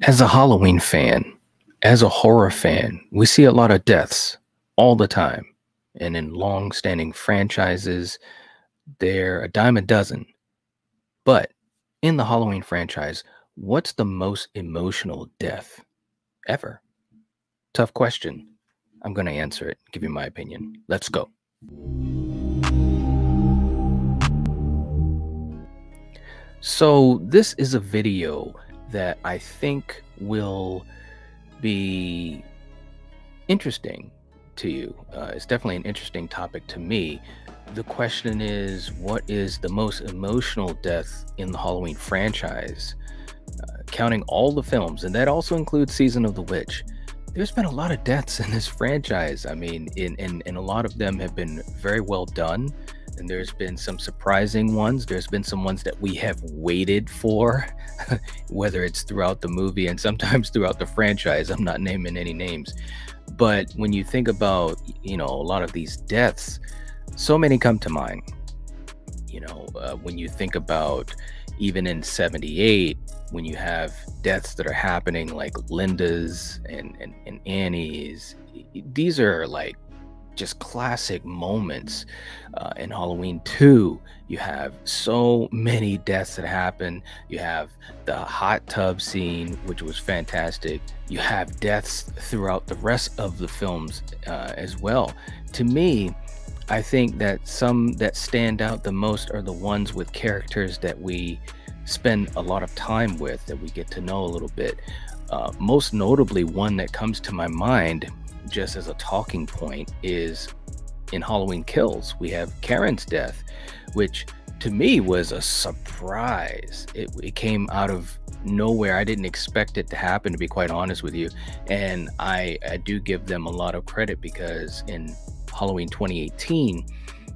As a Halloween fan, as a horror fan, we see a lot of deaths all the time. And in long-standing franchises, they're a dime a dozen. But in the Halloween franchise, what's the most emotional death ever? Tough question. I'm going to answer it, give you my opinion. Let's go. So, this is a video that I think will be interesting to you. It's definitely an interesting topic to me. The question is, what is the most emotional death in the Halloween franchise? Counting all the films, and that also includes Season of the Witch. There's been a lot of deaths in this franchise. I mean, and a lot of them have been very well done. And there's been some surprising ones. There's been some ones that we have waited for, whether it's throughout the movie and sometimes throughout the franchise. I'm not naming any names. But when you think about, a lot of these deaths, so many come to mind. When you think about even in 78, when you have deaths that are happening like Linda's and Annie's, these are like just classic moments. In Halloween 2, you have so many deaths that happen. You have the hot tub scene, which was fantastic. You have deaths throughout the rest of the films as well. To me, I think that some that stand out the most are the ones with characters that we spend a lot of time with, that we get to know a little bit. Most notably, one that comes to my mind just as a talking point is in Halloween Kills. We have Karen's death, which to me was a surprise. It came out of nowhere. I didn't expect it to happen, to be quite honest with you. And I do give them a lot of credit, because in Halloween 2018,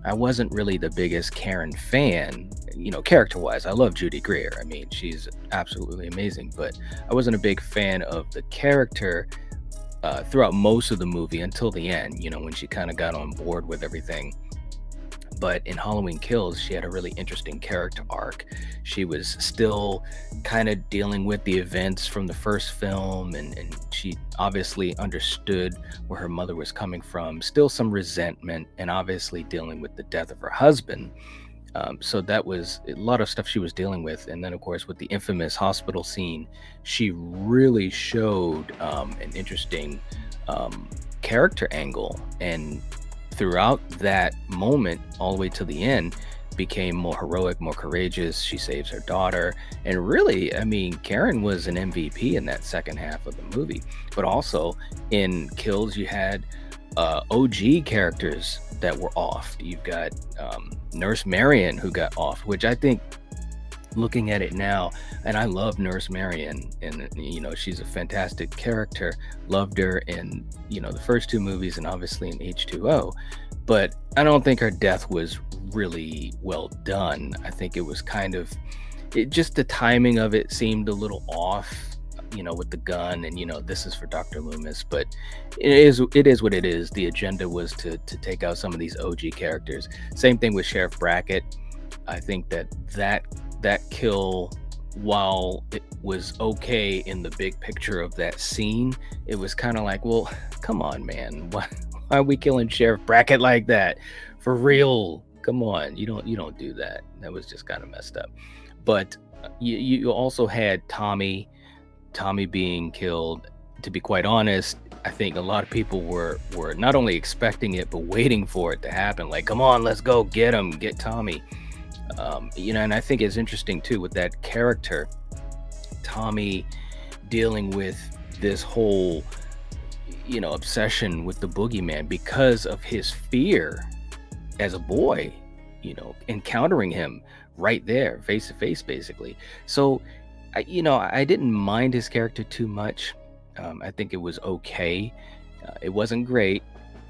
I wasn't really the biggest Karen fan, character-wise. I love Judy Greer. I mean, she's absolutely amazing, but I wasn't a big fan of the character throughout most of the movie until the end, when she kind of got on board with everything. But in Halloween Kills, she had a really interesting character arc. She was still kind of dealing with the events from the first film, and she obviously understood where her mother was coming from. Still some resentment, and obviously dealing with the death of her husband. So that was a lot of stuff she was dealing with. And then, of course, with the infamous hospital scene, she really showed an interesting character angle. And throughout that moment, all the way to the end, became more heroic, more courageous. She saves her daughter. And really, I mean, Karen was an MVP in that second half of the movie. But also in Kills, you had OG characters that were off. You've got Nurse Marion, who got off, which I think, looking at it now, and I love Nurse Marion, and she's a fantastic character. Loved her in the first two movies, and obviously in H2O. But I don't think her death was really well done. I think it was kind of just the timing of it seemed a little off, with the gun, and this is for Dr. Loomis, but it is what it is. The agenda was to take out some of these OG characters. Same thing with Sheriff Brackett. I think that kill, while it was okay in the big picture of that scene, it was kind of like, well, come on, man, why are we killing Sheriff Brackett like that? For real, come on, you don't do that. That was just kind of messed up. But you also had Tommy being killed. To be quite honest, I think a lot of people were not only expecting it, but waiting for it to happen. Like, come on, let's go get him, get Tommy. And I think it's interesting too with that character, Tommy, dealing with this whole, obsession with the boogeyman because of his fear as a boy, encountering him right there, face to face, basically. So I didn't mind his character too much. I think it was okay. It wasn't great,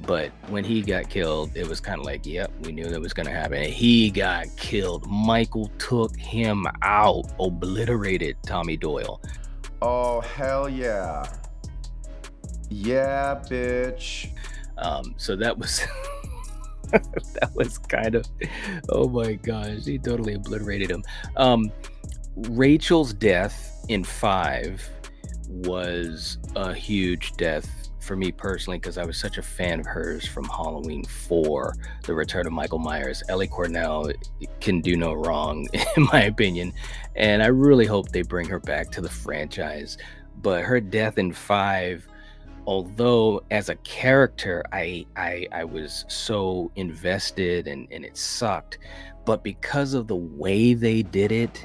but when he got killed, it was kind of like, yep, we knew that was going to happen. And he got killed. Michael took him out, obliterated Tommy Doyle. Oh, hell yeah. Yeah, bitch. So that was that was kind of, oh my gosh, he totally obliterated him. Rachel's death in 5 was a huge death for me personally, because I was such a fan of hers from Halloween 4, The Return of Michael Myers. Ellie Cornell can do no wrong, in my opinion, and I really hope they bring her back to the franchise. But her death in 5, although as a character I was so invested and it sucked, but because of the way they did it,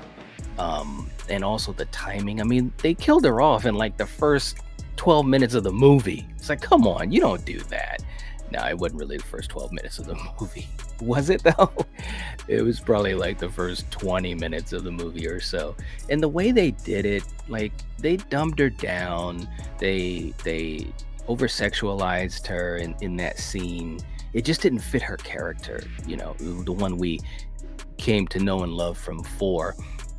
and also the timing, I mean, they killed her off in like the first 12 minutes of the movie. It's like, come on, you don't do that. No, it wasn't really the first 12 minutes of the movie. Was it though? It was probably like the first 20 minutes of the movie or so. And the way they did it, like, they dumbed her down. They over sexualized her in that scene. It just didn't fit her character, you know, the one we came to know and love from 4.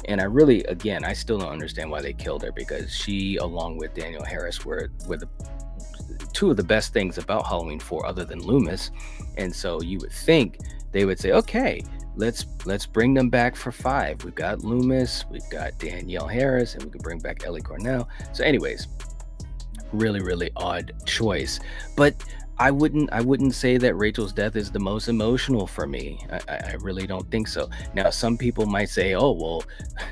And I really, again, I still don't understand why they killed her, because she, along with Daniel Harris, were the two of the best things about Halloween 4 other than Loomis. And so you would think they would say, okay, let's bring them back for 5. We've got Loomis, we've got Danielle Harris, and we could bring back Ellie Cornell. So anyways, really odd choice. But I wouldn't say that Rachel's death is the most emotional for me. I really don't think so. Now, some people might say, oh, well,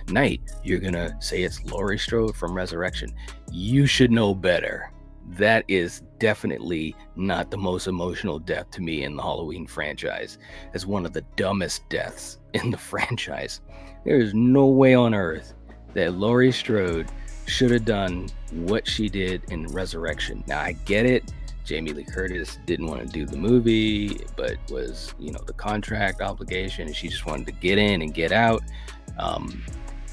Knight, you're gonna say it's Laurie Strode from Resurrection. You should know better. That is definitely not the most emotional death to me in the Halloween franchise. It's one of the dumbest deaths in the franchise. There is no way on earth that Laurie Strode should have done what she did in Resurrection. Now, I get it. Jamie Lee Curtis didn't want to do the movie, but was, you know, the contract obligation, and she just wanted to get in and get out.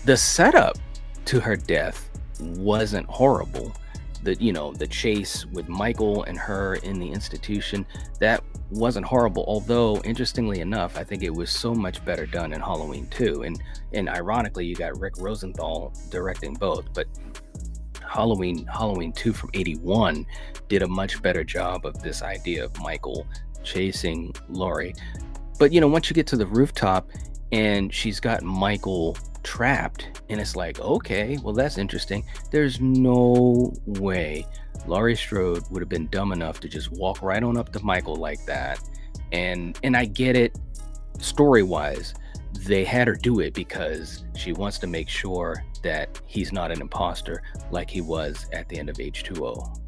The setup to her death wasn't horrible. The chase with Michael and her in the institution, that wasn't horrible. Although, interestingly enough, I think it was so much better done in Halloween 2. And ironically, you got Rick Rosenthal directing both, but Halloween 2 from 81 did a much better job of this idea of Michael chasing Laurie. But, you know, once you get to the rooftop and she's got Michael trapped, and it's like, okay, well, that's interesting. There's no way Laurie Strode would have been dumb enough to just walk right on up to Michael like that. And I get it, story-wise, they had her do it because she wants to make sure that he's not an imposter like he was at the end of H2O.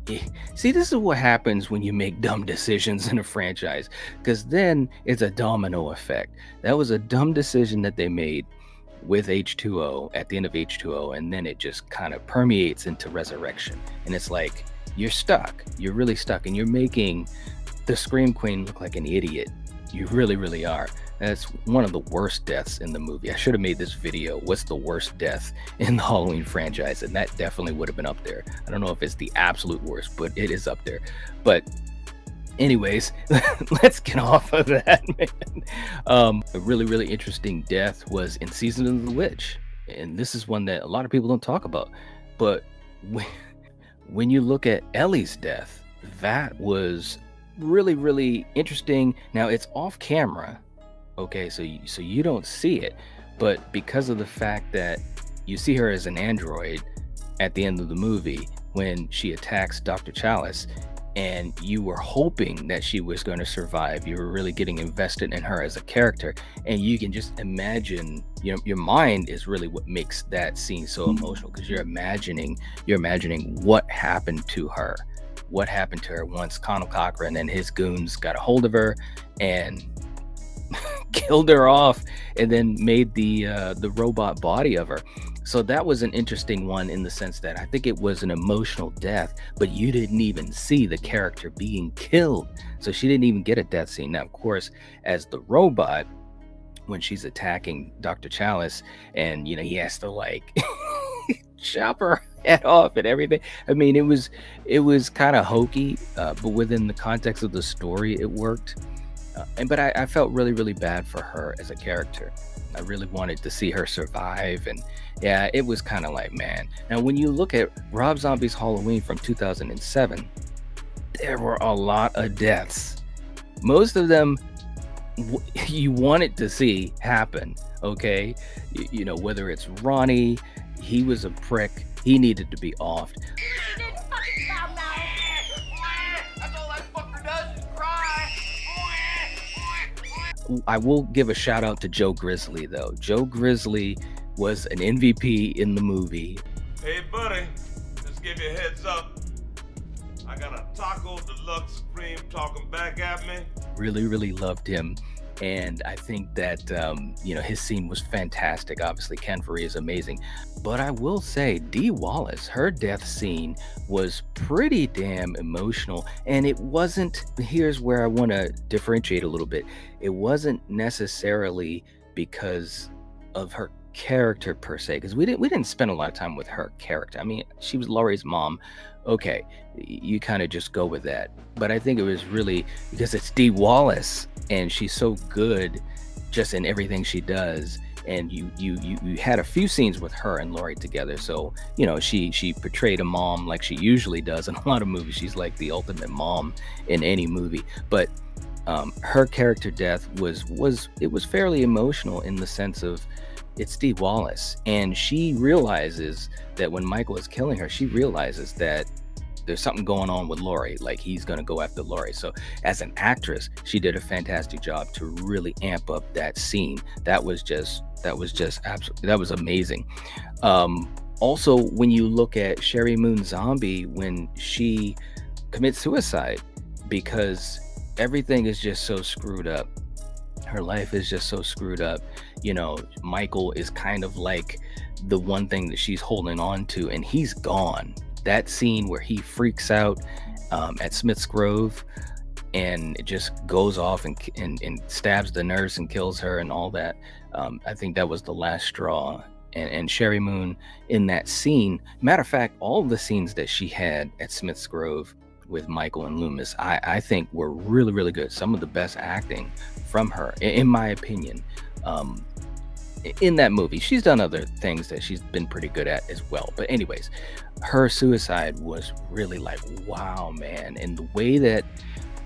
See, this is what happens when you make dumb decisions in a franchise, because then it's a domino effect. That was a dumb decision that they made with H2O at the end of H2O, and then it just kind of permeates into Resurrection. And it's like, you're stuck. You're really stuck, and you're making the Scream Queen look like an idiot. You really are. That's one of the worst deaths in the movie. I should have made this video, what's the worst death in the Halloween franchise, and that definitely would have been up there. I don't know if it's the absolute worst, but it is up there. But anyways, let's get off of that, man. A really interesting death was in Season of the Witch, and this is one that a lot of people don't talk about. But when you look at Ellie's death, that was really interesting. Now, it's off camera, okay, so you don't see it, but because of the fact that you see her as an android at the end of the movie when she attacks Dr. Chalice, and you were hoping that she was going to survive, you were really getting invested in her as a character, and you can just imagine, you know, your mind is really what makes that scene so emotional, because you're imagining what happened to her once Conal Cochran and his goons got a hold of her and killed her off, and then made the robot body of her. So that was an interesting one in the sense that I think it was an emotional death, but you didn't even see the character being killed. So she didn't even get a death scene. Now, of course, as the robot, when she's attacking Dr. Chalice, and, you know, he has to like chop her head off and everything. I mean, it was kind of hokey, but within the context of the story, it worked. But I felt really bad for her as a character. I really wanted to see her survive, and yeah, it was kind of like, man. Now, when you look at Rob Zombie's Halloween from 2007, there were a lot of deaths. Most of them you wanted to see happen, okay? You know, whether it's Ronnie, he was a prick. He needed to be offed. That's all that fucker does is cry. I will give a shout out to Joe Grizzly, though. Joe Grizzly was an MVP in the movie. Hey, buddy, just give you a heads up. I got a Taco Deluxe Supreme talking back at me. Really loved him. And I think that, his scene was fantastic. Obviously, Ken Faree is amazing. But I will say, Dee Wallace, her death scene was pretty damn emotional. And it wasn't, here's where I want to differentiate a little bit. It wasn't necessarily because of her character per se, because we didn't spend a lot of time with her character. I mean, she was Laurie's mom. Okay, you kind of just go with that. But I think it was really because it's Dee Wallace and she's so good just in everything she does. And you had a few scenes with her and Laurie together. So, she portrayed a mom like she usually does in a lot of movies. She's like the ultimate mom in any movie. But her character death was fairly emotional in the sense of it's Dee Wallace, and she realizes that when Michael is killing her, she realizes that there's something going on with Laurie, like he's going to go after Laurie. So as an actress, she did a fantastic job to really amp up that scene. That was amazing. Also, when you look at Sherry Moon Zombie, when she commits suicide, because everything is just so screwed up. Her life is just so screwed up. Michael is kind of like the one thing that she's holding on to, and he's gone. That scene where he freaks out at Smith's Grove and it just goes off and stabs the nurse and kills her and all that. I think that was the last straw. And Sherry Moon in that scene, matter of fact, all the scenes that she had at Smith's Grove with Michael and Loomis, I think were really good. Some of the best acting from her, in my opinion, in that movie. She's done other things that she's been pretty good at as well. But anyways, her suicide was really like, wow, man. And the way that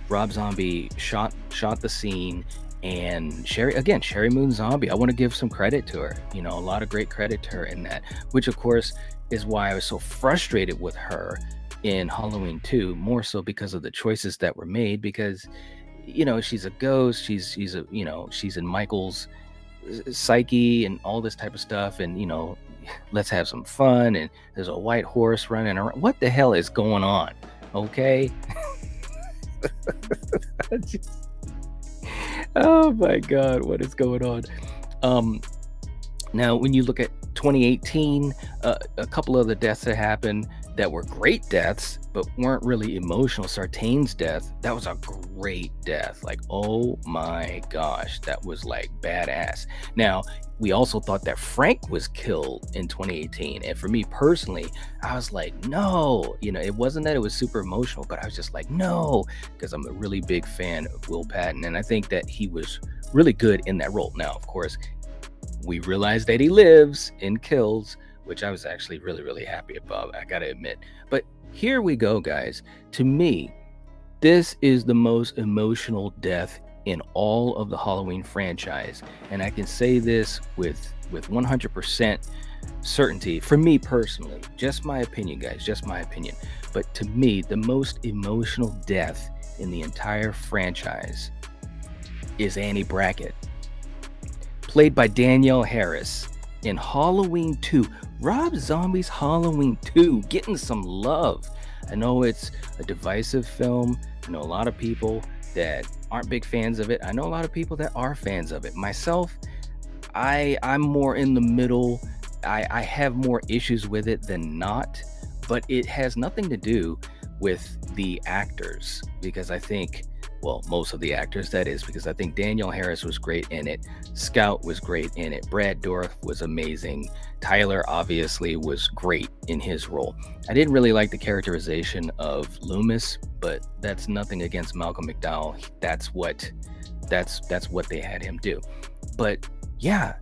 Rob Zombie shot the scene, and Sherry Moon Zombie, I want to give some credit to her. A lot of great credit to her in that, which of course is why I was so frustrated with her in Halloween 2, more so because of the choices that were made, because she's a ghost, she's in Michael's psyche and all this type of stuff, and let's have some fun, and there's a white horse running around. What the hell is going on? Okay. Oh my god, what is going on? Now when you look at 2018, a couple of the deaths that happened that were great deaths but weren't really emotional. Sartain's death, that was a great death. Like, oh my gosh, that was like badass. Now we also thought that Frank was killed in 2018, and for me personally, I was like, no, it wasn't that it was super emotional, but I was just like, no, because I'm a really big fan of Will Patton, and I think that he was really good in that role. Now of course, we realized that he lives in Kills, which I was actually really happy about, I gotta admit. But here we go, guys. To me, this is the most emotional death in all of the Halloween franchise, and I can say this with 100% certainty. For me personally, just my opinion, guys, just my opinion. But to me, the most emotional death in the entire franchise is Annie Brackett, played by Danielle Harris in Halloween 2. Rob Zombie's Halloween 2 getting some love. I know it's a divisive film. I know a lot of people that aren't big fans of it. I know a lot of people that are fans of it. Myself, I'm more in the middle. I have more issues with it than not, but it has nothing to do with the actors, because I think, well, most of the actors, that is, because I think Danielle Harris was great in it. Scout was great in it. Brad Dourif was amazing. Tyler obviously was great in his role. I didn't really like the characterization of Loomis, but that's nothing against Malcolm McDowell. That's what they had him do. But yeah,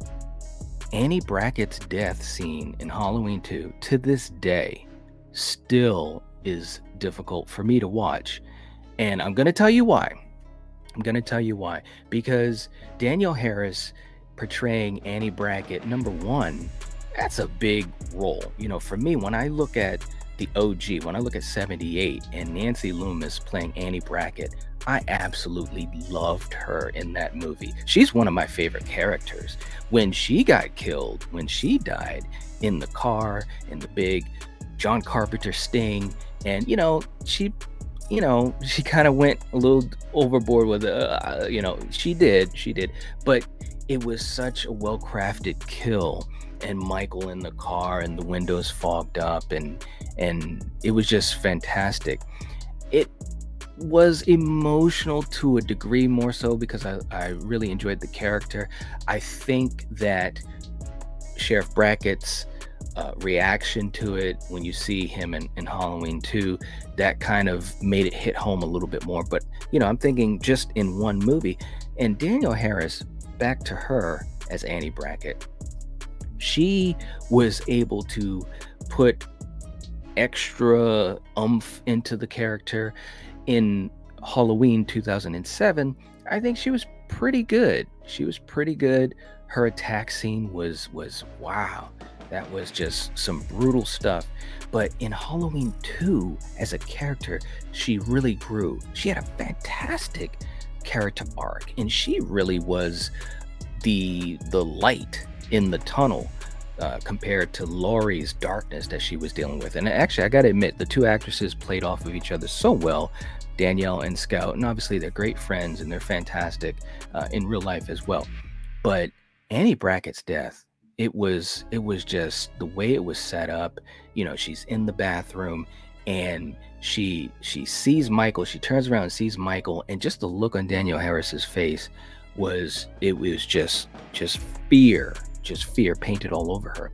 Annie Brackett's death scene in Halloween 2 to this day still is difficult for me to watch. And I'm going to tell you why. Because Danielle Harris portraying Annie Brackett, number one, that's a big role. For me, when I look at the OG, when I look at 78 and Nancy Loomis playing Annie Brackett, I absolutely loved her in that movie. She's one of my favorite characters. When she got killed, when she died in the car, in the big John Carpenter Sting, and she kind of went a little overboard with she did, but it was such a well-crafted kill. And Michael in the car and the windows fogged up, and it was just fantastic. It was emotional to a degree, more so because I really enjoyed the character. I think that Sheriff Brackett's reaction to it, when you see him in Halloween 2, that kind of made it hit home a little bit more. But I'm thinking just in one movie. And Danielle Harris, back to her as Annie Brackett, she was able to put extra oomph into the character. In Halloween 2007, I think she was pretty good. Her attack scene was wow. That was just some brutal stuff. But in Halloween 2, as a character, she really grew. She had a fantastic character arc, and she really was the light in the tunnel compared to Laurie's darkness that she was dealing with. And actually, I gotta admit, the two actresses played off of each other so well, Danielle and Scout, and obviously they're great friends and they're fantastic in real life as well. But Annie Brackett's death, it was just the way it was set up. She's in the bathroom and she sees Michael. She turns around and sees Michael, and just the look on Danielle Harris's face was just fear painted all over her.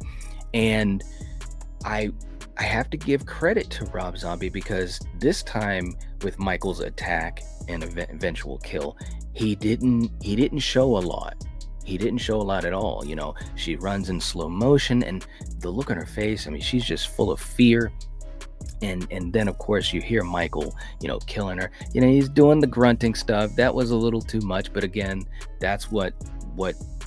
And I have to give credit to Rob Zombie, because this time with Michael's attack and eventual kill, he didn't show a lot. He didn't show a lot at all. She runs in slow motion, and the look on her face, I mean, she's just full of fear. And then of course you hear Michael, killing her. He's doing the grunting stuff. That was a little too much, but again, that's what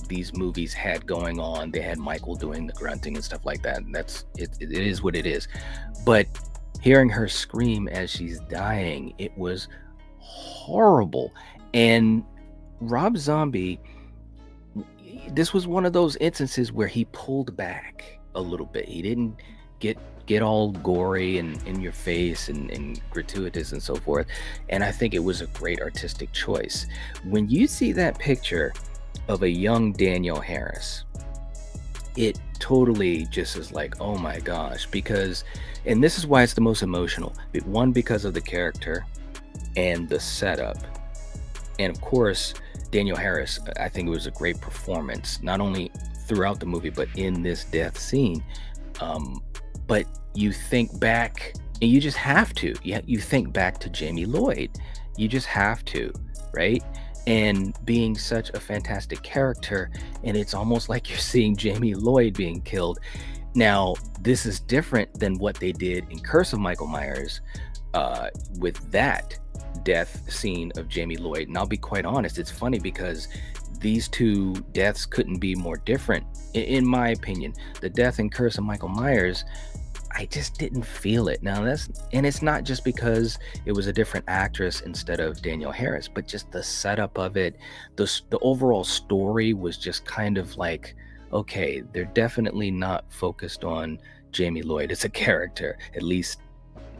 these movies had going on. They had Michael doing the grunting and stuff like that. And it is what it is. But hearing her scream as she's dying, it was horrible. And Rob Zombie, this was one of those instances where he pulled back a little bit. He didn't get all gory and in your face and gratuitous and so forth. And I think it was a great artistic choice. When you see that picture of a young Danielle Harris, it totally just is like, oh my gosh, because, and this is why it's the most emotional. One, because of the character and the setup. And of course, Danielle Harris, I think it was a great performance, not only throughout the movie, but in this death scene. But you think back, and you just have to. You think back to Jamie Lloyd. You just have to, right? And being such a fantastic character, and it's almost like you're seeing Jamie Lloyd being killed. Now, this is different than what they did in Curse of Michael Myers with that death scene of Jamie Lloyd. And I'll be quite honest, it's funny because these two deaths couldn't be more different, in my opinion. The death in Curse of Michael Myers, I just didn't feel it. Now and it's not just because it was a different actress instead of Danielle Harris, but just the setup of it, the overall story was just kind of like, okay, they're definitely not focused on Jamie Lloyd as a character, at least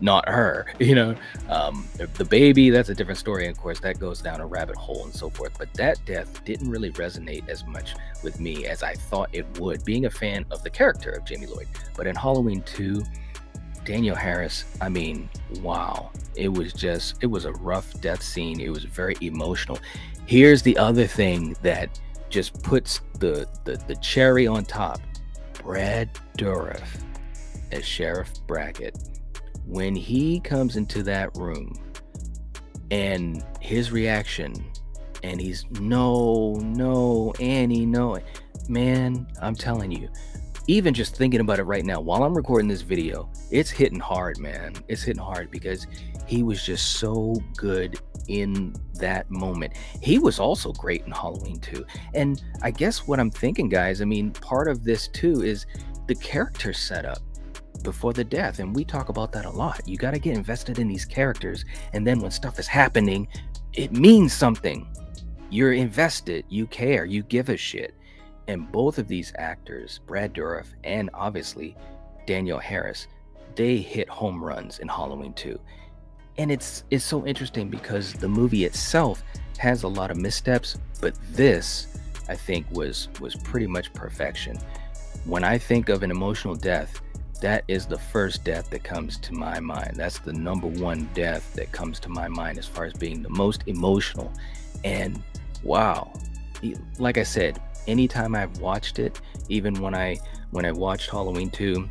not her. The baby, that's a different story, and of course that goes down a rabbit hole and so forth. But that death didn't really resonate as much with me as I thought it would, being a fan of the character of Jamie Lloyd. But in Halloween 2, Danielle Harris, I mean, wow, it was a rough death scene. It was very emotional. Here's the other thing that just puts the cherry on top. Brad Dourif as Sheriff Brackett. When he comes into that room and his reaction, and he's no, Annie, no, man, I'm telling you, even just thinking about it right now while I'm recording this video, it's hitting hard, man. It's hitting hard because he was just so good in that moment. He was also great in Halloween 2. And I guess what I'm thinking, guys, I mean, part of this too is the character setup before the death, and we talk about that a lot. You got to get invested in these characters, and then when stuff is happening, it means something. You're invested, you care, you give a shit. And both of these actors, Brad Dourif and obviously Danielle Harris, they hit home runs in Halloween 2. And it's so interesting because the movie itself has a lot of missteps, but this, I think, was pretty much perfection. When I think of an emotional death, that is the first death that comes to my mind. That's the number one death that comes to my mind as far as being the most emotional. And wow, like I said, anytime I've watched it, even when I watched Halloween 2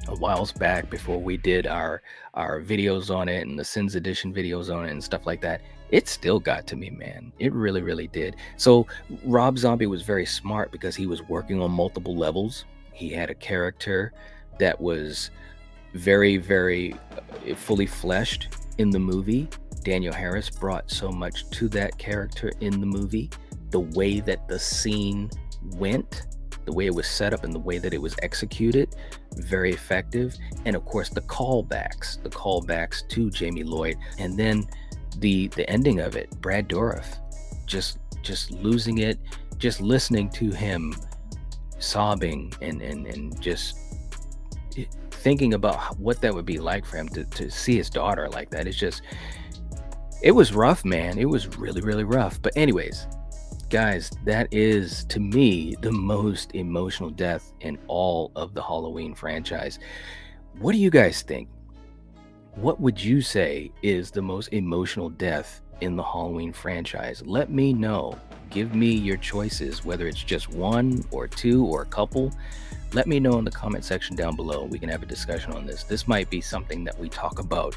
a whiles back before we did our videos on it and the Sins Edition videos on it and stuff like that, it still got to me, man. It really, really did. So Rob Zombie was very smart because he was working on multiple levels. He had a character that was very, very fully fleshed in the movie. Danielle Harris brought so much to that character in the movie. The way that the scene went, the way it was set up and the way that it was executed, very effective. And of course the callbacks to Jamie Lloyd, and then the ending of it, Brad Dourif just losing it, just listening to him sobbing and just thinking about what that would be like for him to see his daughter like that. It was rough, man. It was really, really rough. But anyways, guys, that is, to me, the most emotional death in all of the Halloween franchise. What do you guys think? What would you say is the most emotional death in the Halloween franchise? Let me know. Give me your choices, whether it's just one or two or a couple. Let me know in the comment section down below. We can have a discussion on this. This might be something that we talk about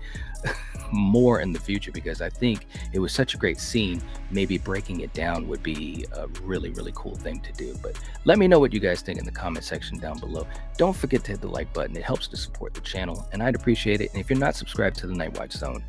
more in the future because I think it was such a great scene. Maybe breaking it down would be a really, really cool thing to do. But let me know what you guys think in the comment section down below. Don't forget to hit the like button. It helps to support the channel, and I'd appreciate it. And if you're not subscribed to the Nightwatch Zone,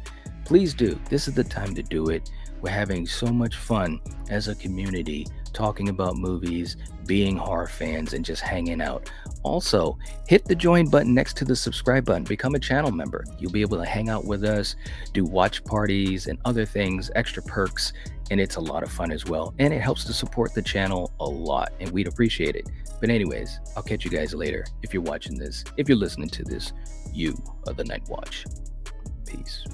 please do. This is the time to do it. We're having so much fun as a community talking about movies, being horror fans, and just hanging out. Also, hit the join button next to the subscribe button. Become a channel member. You'll be able to hang out with us, do watch parties and other things, extra perks, and it's a lot of fun as well. And it helps to support the channel a lot, and we'd appreciate it. But anyways, I'll catch you guys later. If you're watching this, if you're listening to this, you are the Nightwatch. Peace.